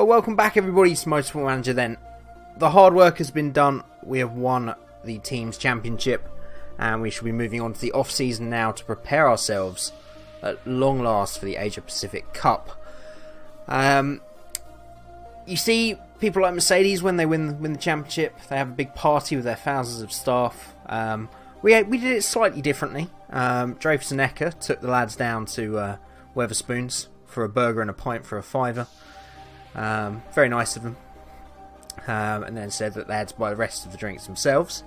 Well, welcome back everybody to Motorsport Manager then. The hard work has been done. We have won the team's championship and we shall be moving on to the off-season now to prepare ourselves at long last for the Asia Pacific Cup. You see people like Mercedes when they win the championship, they have a big party with their thousands of staff. We did it slightly differently. Dreyfus and Ecker took the lads down to Wetherspoons for a burger and a pint for a £5. Very nice of them. And then said that they had to buy the rest of the drinks themselves.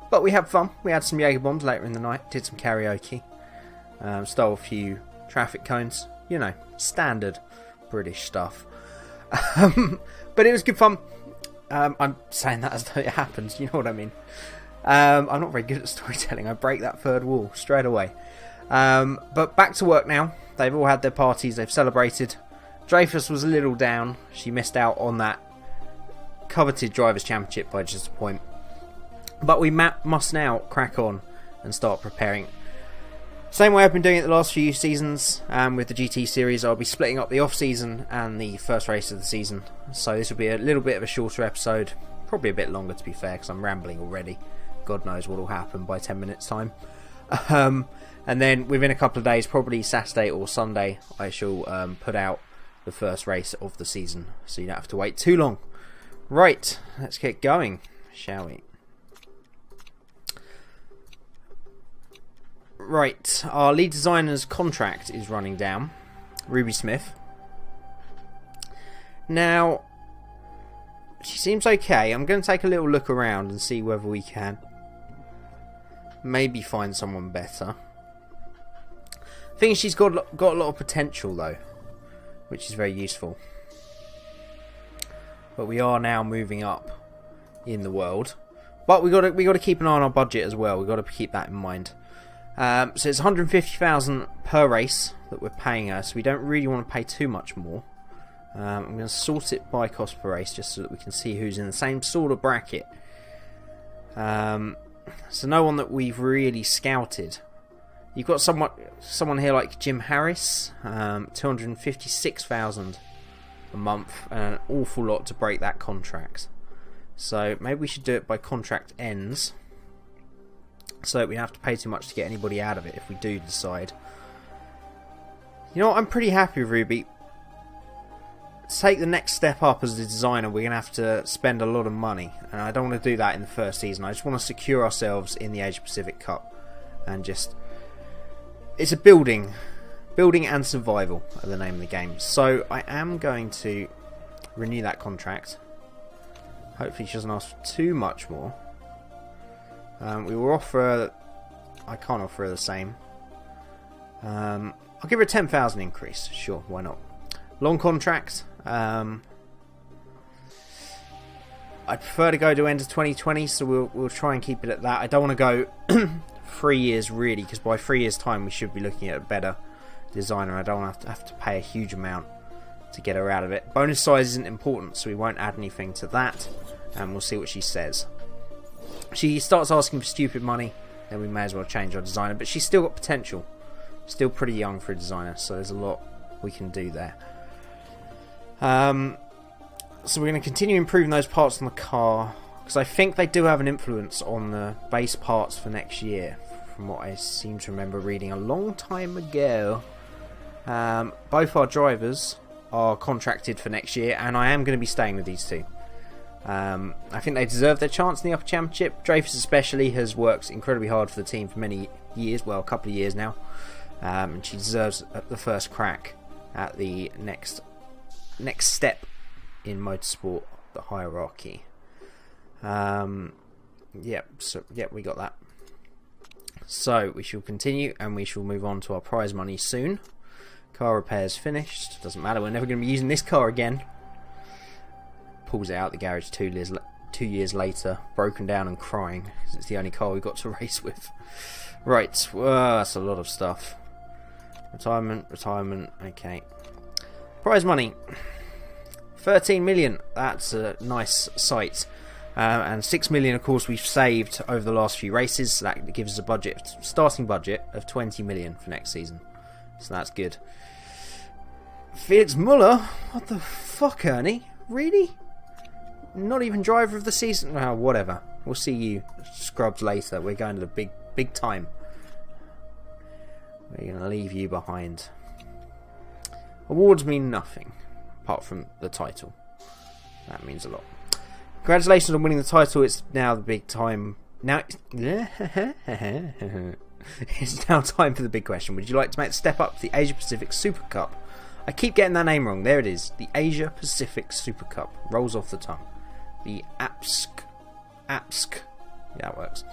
But we had fun. We had some Jaeger bombs later in the night. Did some karaoke. Stole a few traffic cones. You know, standard British stuff. But it was good fun. I'm saying that as though it happens. You know what I mean? I'm not very good at storytelling. I break that third wall straight away. But back to work now. They've all had their parties. They've celebrated. Dreyfus was a little down. She missed out on that coveted Drivers' Championship by just a point. But we must now crack on and start preparing. Same way I've been doing it the last few seasons with the GT series. I'll be splitting up the off-season and the first race of the season. So this will be a little bit of a shorter episode. Probably a bit longer to be fair because I'm rambling already. God knows what will happen by 10 minutes time. And then within a couple of days, probably Saturday or Sunday, I shall put out the first race of the season, so you don't have to wait too long. Right, let's get going, shall we? Right, our lead designer's contract is running down, Ruby Smith. Now, she seems okay. I'm going to take a little look around and see whether we can maybe find someone better. I think she's got a lot of potential though, which is very useful. But we are now moving up in the world. But we got to keep an eye on our budget as well. We've got to keep that in mind. So it's 150,000 per race that we're paying her. So we don't really want to pay too much more. I'm going to sort it by cost per race just so that we can see who's in the same sort of bracket. So no one that we've really scouted. You've got someone here like Jim Harris, 256,000 a month, and an awful lot to break that contract. So maybe we should do it by contract ends, so that we don't have to pay too much to get anybody out of it if we do decide. You know what, I'm pretty happy with Ruby. To take the next step up as a designer, we're going to have to spend a lot of money, and I don't want to do that in the first season. I just want to secure ourselves in the Asia Pacific Cup, and just... It's a building and survival are the name of the game. So I am going to renew that contract. Hopefully she doesn't ask for too much more. We will offer... I can't offer her the same. I'll give her a 10,000 increase. Sure, why not? Long contract. I'd prefer to go to end of 2020, so we'll try and keep it at that. I don't want to go 3 years really, because by 3 years time we should be looking at a better designer. I don't have to pay a huge amount to get her out of it. Bonus size isn't important, so we won't add anything to that, and we'll see what she says. She starts asking for stupid money, then we may as well change our designer, but she's still got potential. Still pretty young for a designer, so there's a lot we can do there. So we're going to continue improving those parts on the car, because I think they do have an influence on the base parts for next year, from what I seem to remember reading a long time ago. Both our drivers are contracted for next year, and I am going to be staying with these two. I think they deserve their chance in the Upper Championship. Dreyfus especially has worked incredibly hard for the team for many years, well, a couple of years now, and she deserves the first crack at the next step in motorsport, the hierarchy. Yep, we got that. So we shall continue, and we shall move on to our prize money soon. Car repairs finished. Doesn't matter, we're never going to be using this car again. Pulls it out the garage 2 years later, broken down and crying, because it's the only car we've got to race with. Right, that's a lot of stuff. Retirement, okay. Prize money. 13 million, that's a nice sight. And 6 million, of course, we've saved over the last few races, so that gives us a starting budget of 20 million for next season. So that's good. Felix Muller? What the fuck, Ernie? Really? Not even driver of the season? Well, whatever. We'll see you scrubs later. We're going to the big time. We're going to leave you behind. Awards mean nothing, apart from the title. That means a lot. Congratulations on winning the title. It's now the big time. Now, it's now time for the big question. Would you like to make the step up to the Asia Pacific Super Cup? I keep getting that name wrong. There it is. The Asia Pacific Super Cup. Rolls off the tongue. The APSC. Yeah, that works.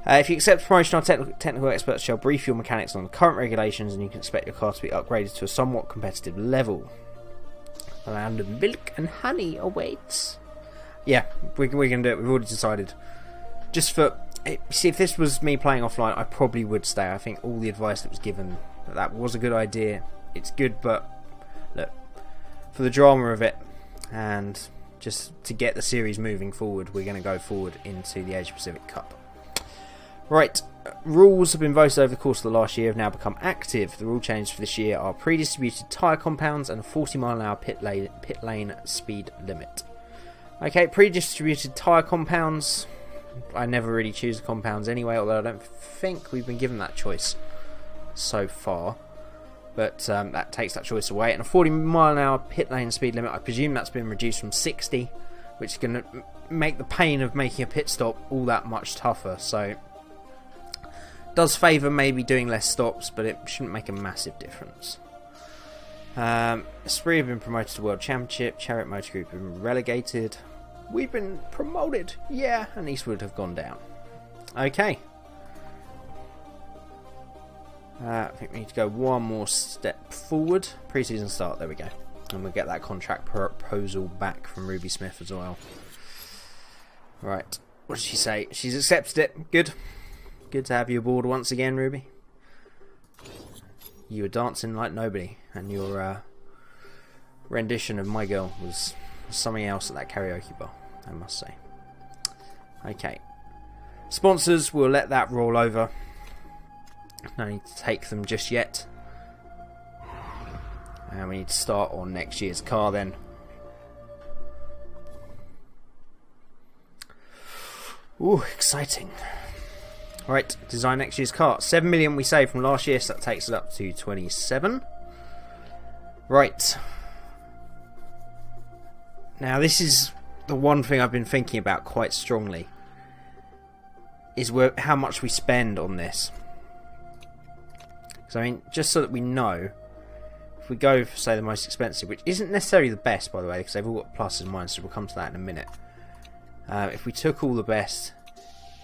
If you accept promotion, our technical experts shall brief your mechanics on the current regulations, and you can expect your car to be upgraded to a somewhat competitive level. A round of milk and honey awaits. Yeah, we're going to do it. We've already decided. Just for... See, if this was me playing offline, I probably would stay. I think all the advice that was given, that was a good idea. It's good, but look, for the drama of it, and just to get the series moving forward, we're going to go forward into the Asia Pacific Cup. Right, rules have been voted over the course of the last year, have now become active. The rule changes for this year are pre-distributed tyre compounds and a 40-mile-an-hour pit lane speed limit. Okay, pre-distributed tyre compounds. I never really choose the compounds anyway, although I don't think we've been given that choice so far. But that takes that choice away. And a 40-mile-an-hour pit lane speed limit, I presume that's been reduced from 60, which is going to make the pain of making a pit stop all that much tougher. So, does favour maybe doing less stops, but it shouldn't make a massive difference. Esprit have been promoted to World Championship. Chariot Motor Group have been relegated. We've been promoted, yeah, and Eastwood have gone down. Okay. I think we need to go one more step forward. Pre-season start, there we go. And we'll get that contract proposal back from Ruby Smith as well. Right, what did she say? She's accepted it. Good. Good to have you aboard once again, Ruby. You were dancing like nobody, and your rendition of My Girl was something else at that karaoke bar, I must say. Okay. Sponsors, we'll let that roll over. No need to take them just yet. And we need to start on next year's car then. Ooh, exciting. Right, design next year's car. 7 million we saved from last year, so that takes it up to 27. Right. Now this is the one thing I've been thinking about quite strongly. Is how much we spend on this. Because I mean, just so that we know, if we go for, say, the most expensive, which isn't necessarily the best, by the way, because they've all got pluses and minuses, so we'll come to that in a minute. If we took all the best,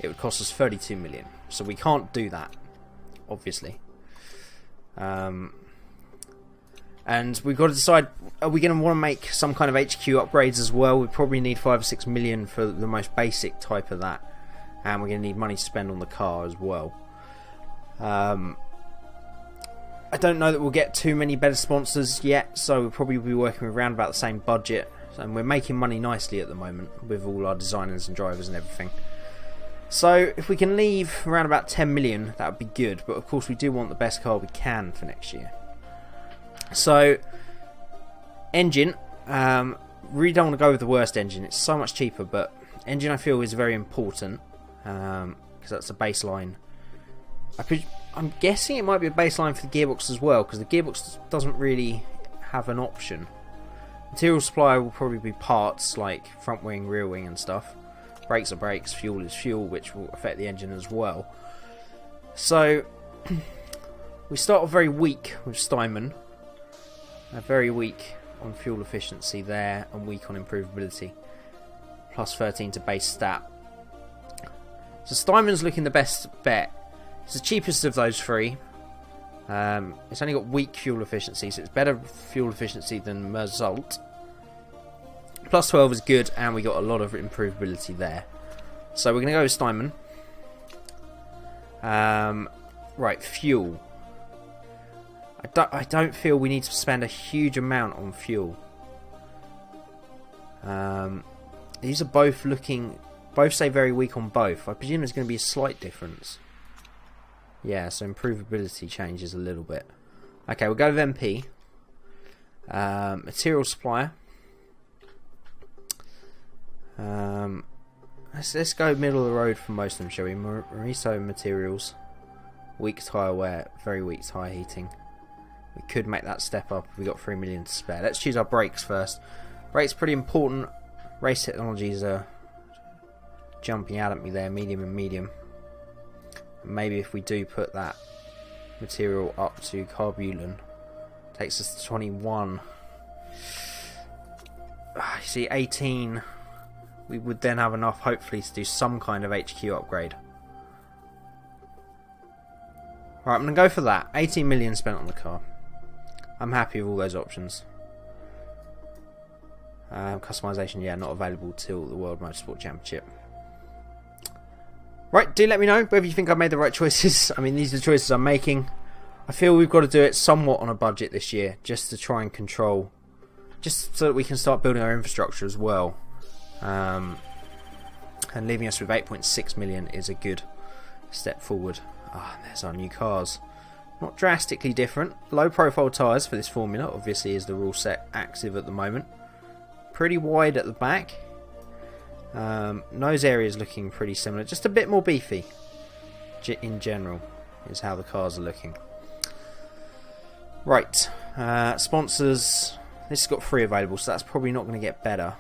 it would cost us 32 million. So we can't do that, obviously. And we've got to decide, are we going to want to make some kind of HQ upgrades as well? We probably need 5 or 6 million for the most basic type of that. And we're going to need money to spend on the car as well. I don't know that we'll get too many better sponsors yet, so we'll probably be working with around about the same budget. And we're making money nicely at the moment with all our designers and drivers and everything. So if we can leave around about 10 million, that would be good. But of course we do want the best car we can for next year. So, engine. Really don't want to go with the worst engine. It's so much cheaper, but engine I feel is very important. Because that's a baseline. I'm guessing it might be a baseline for the gearbox as well, because the gearbox doesn't really have an option. Material supply will probably be parts like front wing, rear wing and stuff. Brakes are brakes, fuel is fuel, which will affect the engine as well. So, we start off very weak with Steinman. Very weak on fuel efficiency there, and weak on improvability. Plus 13 to base stat. So Steinman's looking the best bet. It's the cheapest of those three. It's only got weak fuel efficiency, so it's better fuel efficiency than Mersault. Plus 12 is good, and we got a lot of improvability there. So we're going to go with Steinman. Right, fuel. I don't feel we need to spend a huge amount on fuel. These are both say very weak on both. I presume there's going to be a slight difference. Yeah, so improvability changes a little bit. Okay, we'll go with MP. Material supplier. Let's go middle of the road for most of them, shall we? Moriso materials, weak tyre wear, very weak tyre heating. We could make that step up if we got 3 million to spare. Let's choose our brakes first. Brakes pretty important. Race technologies are jumping out at me there, medium and medium. Maybe if we do put that material up to carburelant, takes us to 21. You see, 18. We would then have enough, hopefully, to do some kind of HQ upgrade. Right, I'm going to go for that. 18 million spent on the car. I'm happy with all those options. Customization, yeah, not available till the World Motorsport Championship. Right, do let me know whether you think I've made the right choices. I mean, these are the choices I'm making. I feel we've got to do it somewhat on a budget this year, just to try and control, just so that we can start building our infrastructure as well. And leaving us with 8.6 million is a good step forward. There's our new cars. Not drastically different. Low profile tyres for this formula, obviously, is the rule set active at the moment. Pretty wide at the back. Nose area is looking pretty similar, just a bit more beefy in general is how the cars are looking. Right, sponsors, this has got 3 available, so that's probably not going to get better.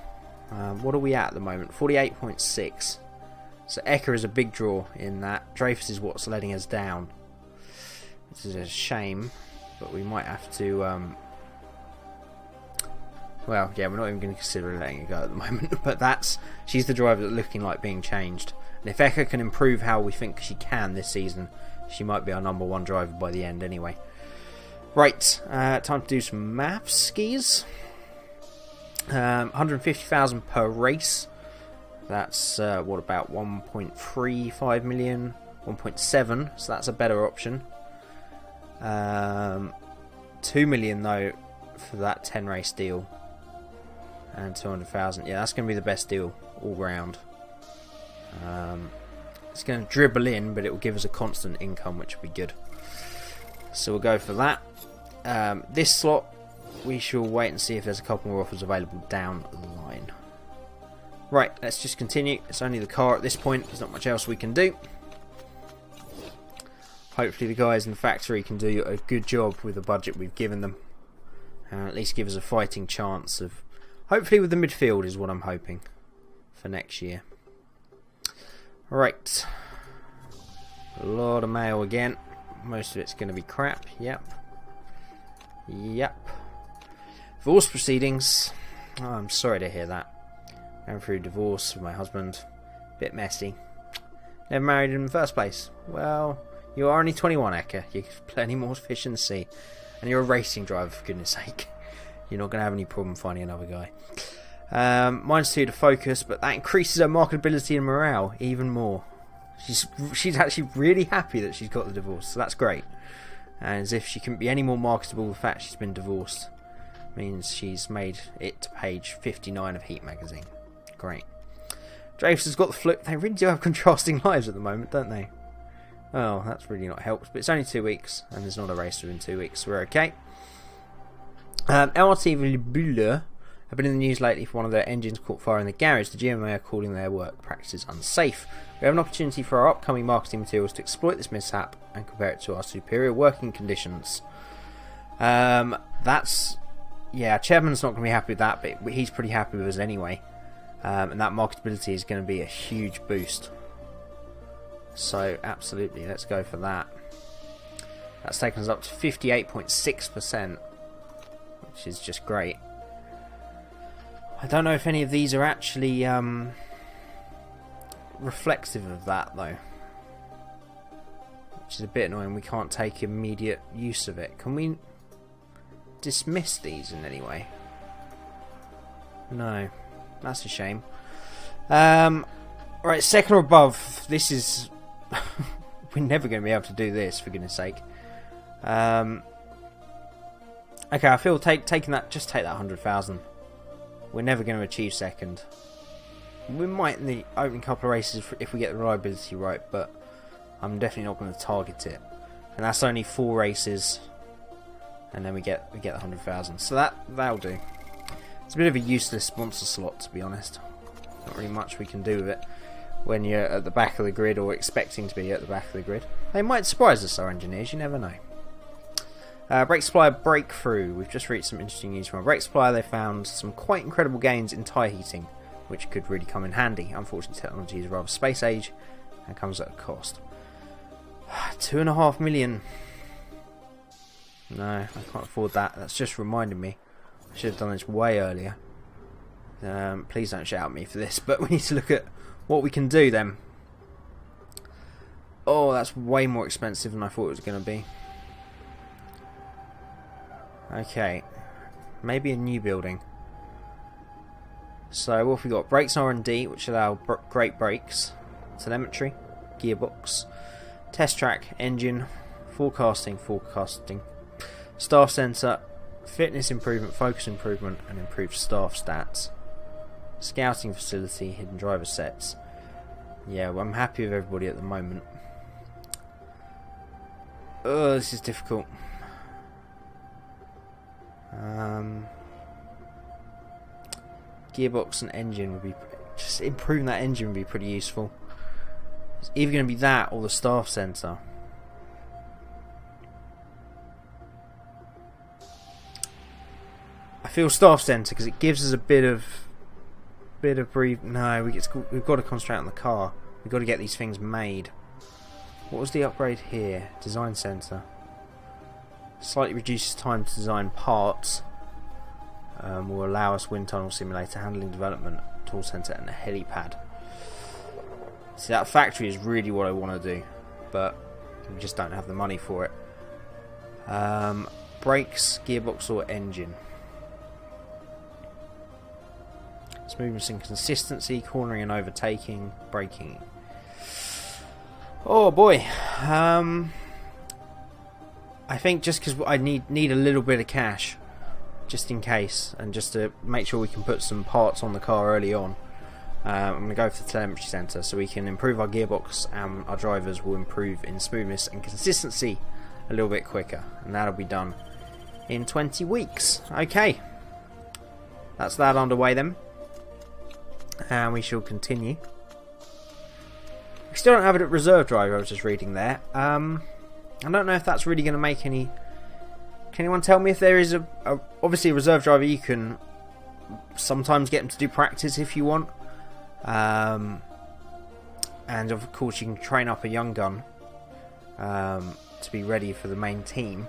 What are we at the moment? 48.6. So Eka is a big draw in that. Dreyfus is what's letting us down. This is a shame, but we might have to well, yeah, we're not even going to consider letting it go at the moment, but she's the driver that's looking like being changed. And if Eka can improve how we think she can this season, she might be our #1 driver by the end anyway. Right, time to do some maths skis. 150,000 per race. That's what, about 1.35 million, 1.7, so that's a better option. 2 million though for that 10 race deal. And 200,000. Yeah, that's going to be the best deal all round. It's going to dribble in, but it will give us a constant income, which will be good. So we'll go for that. This slot, we shall wait and see if there's a couple more offers available down the line. Right, let's just continue. It's only the car at this point. There's not much else we can do. Hopefully the guys in the factory can do a good job with the budget we've given them. And at least give us a fighting chance of... Hopefully with the midfield is what I'm hoping for next year. Right. A lot of mail again. Most of it's going to be crap. Yep. Divorce proceedings. Oh, I'm sorry to hear that. Going through divorce with my husband. Bit messy. Never married him in the first place. Well, you are only 21, Eka. You've plenty more fish in the sea. And you're a racing driver, for goodness sake. You're not going to have any problem finding another guy. Mine's 2 to focus, but that increases her marketability and morale even more. She's actually really happy that she's got the divorce, so that's great. And as if she couldn't be any more marketable, the fact she's been divorced means she's made it to page 59 of Heat magazine. Great. Dreyfus has got the flu. They really do have contrasting lives at the moment, don't they? Oh, that's really not helped. But it's only 2 weeks, and there's not a race within 2 weeks, so we're okay. LRT Villebule have been in the news lately for one of their engines caught fire in the garage. The GMA are calling their work practices unsafe. We have an opportunity for our upcoming marketing materials to exploit this mishap and compare it to our superior working conditions. Yeah, Chairman's not going to be happy with that, but he's pretty happy with us anyway. And that marketability is going to be a huge boost. So, absolutely, let's go for that. That's taken us up to 58.6%. Which is just great. I don't know if any of these are actually reflexive of that though, which is a bit annoying. We can't take immediate use of it. Can we dismiss these in any way? No, that's a shame. Right, second or above. This is we're never going to be able to do this, for goodness sake. Okay, I feel taking that, just take that 100,000. We're never going to achieve second. We might in the opening couple of races if we get the reliability right, but I'm definitely not going to target it. And that's only 4 races, and then we get the 100,000. So that'll do. It's a bit of a useless sponsor slot, to be honest. Not really much we can do with it when you're at the back of the grid or expecting to be at the back of the grid. They might surprise us, our engineers, you never know. Brake supplier breakthrough. We've just reached some interesting news from our brake supplier. They found some quite incredible gains in tyre heating, which could really come in handy. Unfortunately, technology is rather space age and comes at a cost. 2.5 million. No, I can't afford that. That's just reminded me. I should have done this way earlier. Please don't shout at me for this, but we need to look at what we can do then. Oh, that's way more expensive than I thought it was going to be. Okay, maybe a new building. So what have we got? Brakes R&D, which allow great brakes. Telemetry, gearbox, test track, engine, forecasting, staff sensor, fitness improvement, focus improvement, and improved staff stats. Scouting facility, hidden driver sets. Yeah, well, I'm happy with everybody at the moment. Oh, this is difficult. Gearbox and engine would be... Just improving that engine would be pretty useful. It's either going to be that or the staff sensor. I feel staff sensor because it gives us a bit of breathe. No, we've got to concentrate on the car. We've got to get these things made. What was the upgrade here? Design center. Slightly reduces time to design parts. Will allow us wind tunnel simulator, handling development, tool center, and a helipad. See, that factory is really what I want to do, but we just don't have the money for it. Brakes, gearbox, or engine. Smoothness and consistency, cornering and overtaking, braking. Oh boy. I think just because I need a little bit of cash, just in case, and just to make sure we can put some parts on the car early on, I'm going to go for the telemetry center so we can improve our gearbox and our drivers will improve in smoothness and consistency a little bit quicker, and that'll be done in 20 weeks. Okay, that's that underway then, and we shall continue. We still don't have a reserve driver, I was just reading there. I don't know if that's really going to make any... Can anyone tell me if there is obviously a reserve driver? You can sometimes get them to do practice if you want, and of course you can train up a young gun to be ready for the main team.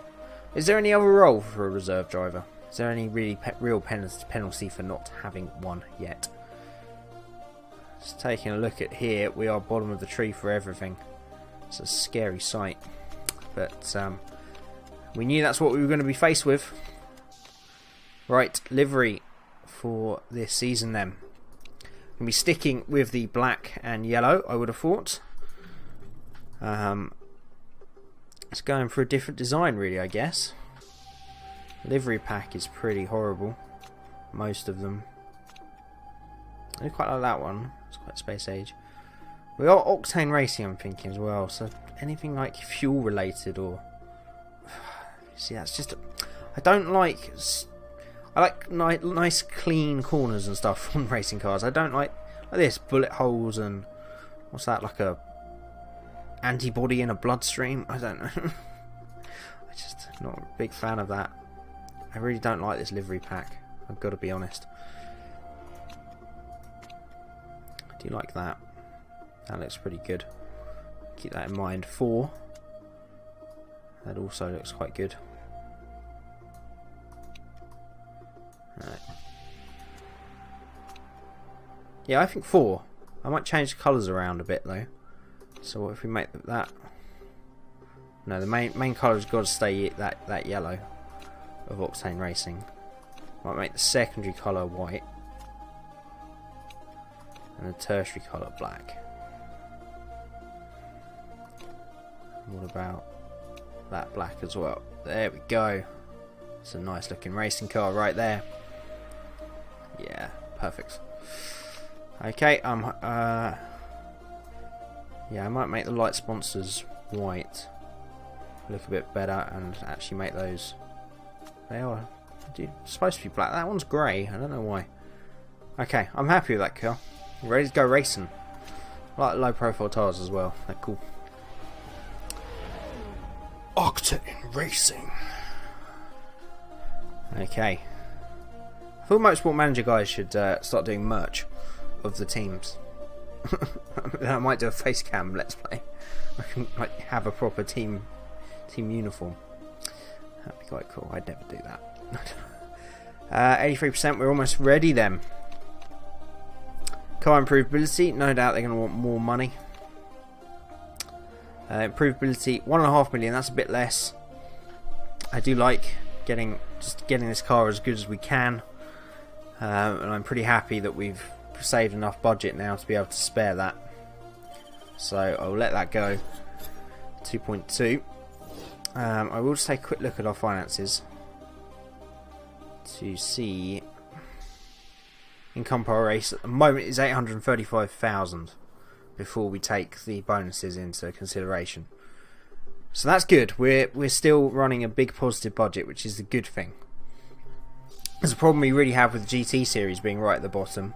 Is there any other role for a reserve driver? Is there any real penalty for not having one yet? Just taking a look at here, we are bottom of the tree for everything. It's a scary sight, but we knew that's what we were going to be faced with. Right, livery for this season then. We'll be sticking with the black and yellow, I would have thought. It's going for a different design really, I guess. Livery pack is pretty horrible. Most of them. I quite like that one. It's quite space age. We got Octane Racing, I'm thinking as well. So anything like fuel related or... See, that's just... I don't like... I like nice clean corners and stuff on racing cars. I don't like this, bullet holes and... What's that, like a... antibody in a bloodstream? I don't know. I'm just not a big fan of that. I really don't like this livery pack. I've got to be honest. I do like that. That looks pretty good. Keep that in mind. 4. That also looks quite good. Right. Yeah, I think 4. I might change the colours around a bit though. So what if we make that? No, the main colour's got to stay that yellow of Octane Racing. Might make the secondary colour white and the tertiary colour black. What about that black as well? There we go. It's a nice looking racing car right there. Yeah, perfect. Okay, yeah, I might make the light sponsors white, look a bit better, and actually make those. They are supposed to be black. That one's grey. I don't know why. Okay, I'm happy with that car. Ready to go racing. I like low profile tyres as well. They're cool. Octane Racing. Okay. I thought Motorsport Manager guys should start doing merch of the teams. I might do a face cam let's play. I can like have a proper team uniform. That'd be quite cool. I'd never do that. 83%. We're almost ready then. Car improvability. No doubt they're going to want more money. Improvability 1.5 million. That's a bit less. I do like getting this car as good as we can, and I'm pretty happy that we've saved enough budget now to be able to spare that. So I'll let that go. 2.2. I will just take a quick look at our finances to see income per race. At the moment is 835,000 before we take the bonuses into consideration. So that's good. We're still running a big positive budget, which is the good thing. There's a problem we really have with the GT series being right at the bottom.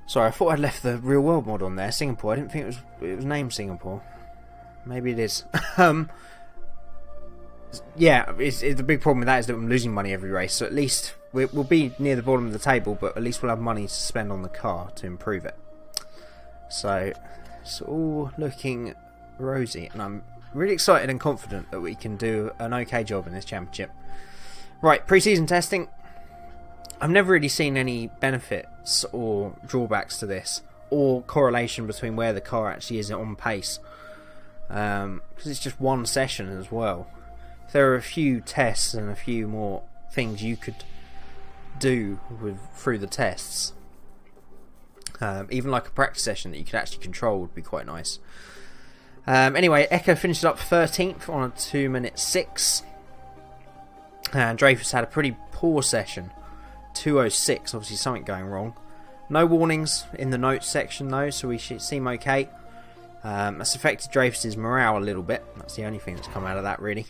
Sorry, I thought I'd left the real world mod on there, Singapore. I didn't think it was named Singapore. Maybe it is. Yeah, the big problem with that is that I'm losing money every race. So at least we'll be near the bottom of the table, but at least we'll have money to spend on the car to improve it. So it's all looking rosy, and I'm really excited and confident that we can do an okay job in this championship. Right, pre-season testing. I've never really seen any benefits or drawbacks to this, or correlation between where the car actually is on pace, because it's just one session as well. There are a few tests and a few more things you could do through the tests. Even like a practice session that you could actually control would be quite nice. Anyway, Echo finished up 13th on a 2:06. And Dreyfus had a pretty poor session. 2:06, obviously something going wrong. No warnings in the notes section though, so we should seem okay. That's affected Dreyfus's morale a little bit. That's the only thing that's come out of that really.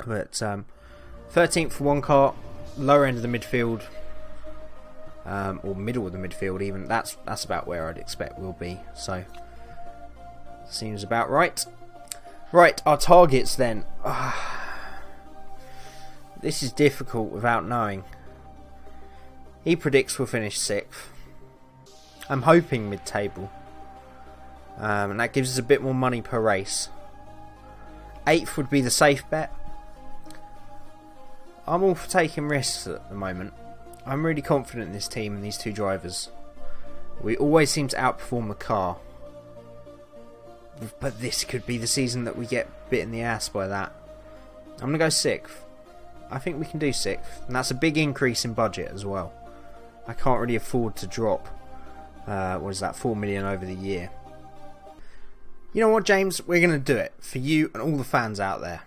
But 13th for one car, lower end of the midfield, or middle of the midfield even. That's about where I'd expect we'll be. So seems about right. Right, our targets then. This is difficult without knowing. He predicts we'll finish 6th. I'm hoping mid-table. And that gives us a bit more money per race. 8th would be the safe bet. I'm all for taking risks at the moment. I'm really confident in this team and these two drivers. We always seem to outperform the car. But this could be the season that we get bit in the ass by that. I'm going to go 6th. I think we can do 6th. And that's a big increase in budget as well. I can't really afford to drop, what is that, 4 million over the year. You know what, James? We're going to do it. For you and all the fans out there.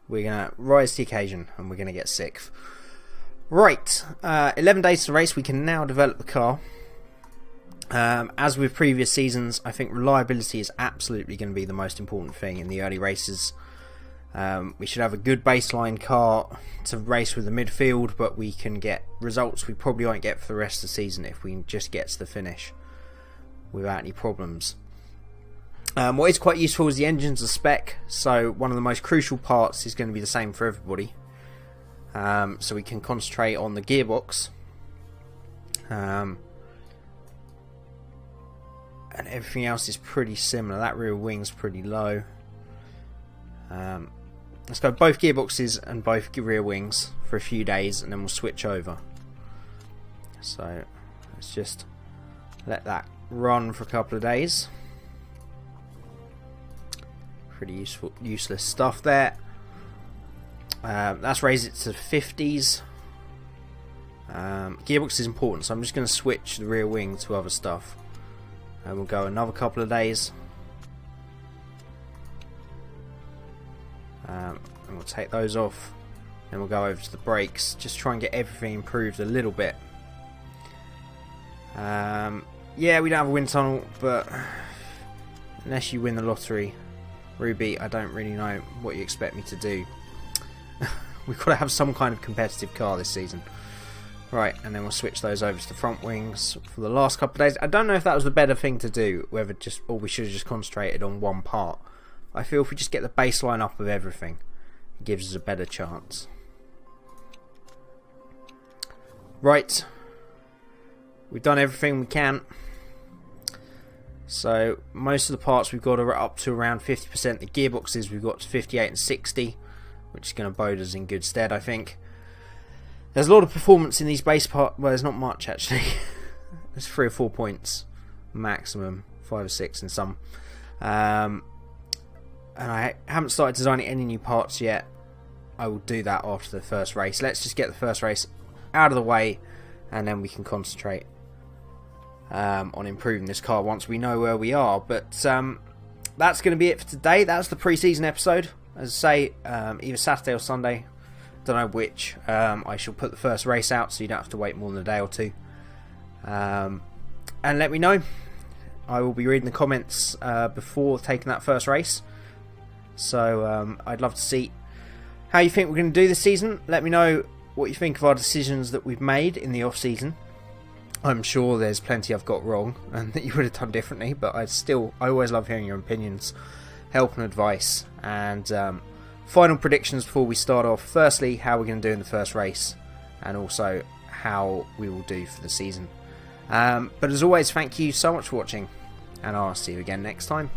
We're going to rise to the occasion and we're going to get 6th. Right. 11 days to the race. We can now develop the car. As with previous seasons, I think reliability is absolutely going to be the most important thing in the early races. We should have a good baseline car to race with the midfield, but we can get results we probably won't get for the rest of the season if we just get to the finish without any problems. What is quite useful is the engines are spec, so one of the most crucial parts is going to be the same for everybody. So we can concentrate on the gearbox. And everything else is pretty similar. That rear wing's pretty low. Let's go both gearboxes and both rear wings for a few days and then we'll switch over. So let's just let that run for a couple of days. Pretty useless stuff there. Let's raise it to 50s. Gearbox is important, so I'm just going to switch the rear wing to other stuff. And we'll go another couple of days. And we'll take those off. Then we'll go over to the brakes. Just try and get everything improved a little bit. Yeah, we don't have a wind tunnel, but unless you win the lottery, Ruby, I don't really know what you expect me to do We've got to have some kind of competitive car this season. Right, and then we'll switch those over to the front wings for the last couple of days. I don't know if that was the better thing to do, or we should have just concentrated on one part. I feel if we just get the baseline up of everything, it gives us a better chance. Right, we've done everything we can. So most of the parts we've got are up to around 50%. The gearboxes we've got to 58 and 60, which is going to bode us in good stead, I think. There's a lot of performance in these base parts. Well, there's not much actually. There's 3 or 4 points maximum, 5 or 6 in some. And I haven't started designing any new parts yet. I will do that after the first race. Let's just get the first race out of the way, and then we can concentrate on improving this car once we know where we are. But that's going to be it for today. That's the pre-season episode. As I say, either Saturday or Sunday, don't know which. I shall put the first race out, so you don't have to wait more than a day or two. And let me know. I will be reading the comments before taking that first race. So I'd love to see how you think we're going to do this season. Let me know what you think of our decisions that we've made in the off-season. I'm sure there's plenty I've got wrong and that you would have done differently, but I always love hearing your opinions, help and advice. And final predictions before we start off. Firstly, how we're going to do in the first race, and also how we will do for the season. But as always, thank you so much for watching, and I'll see you again next time.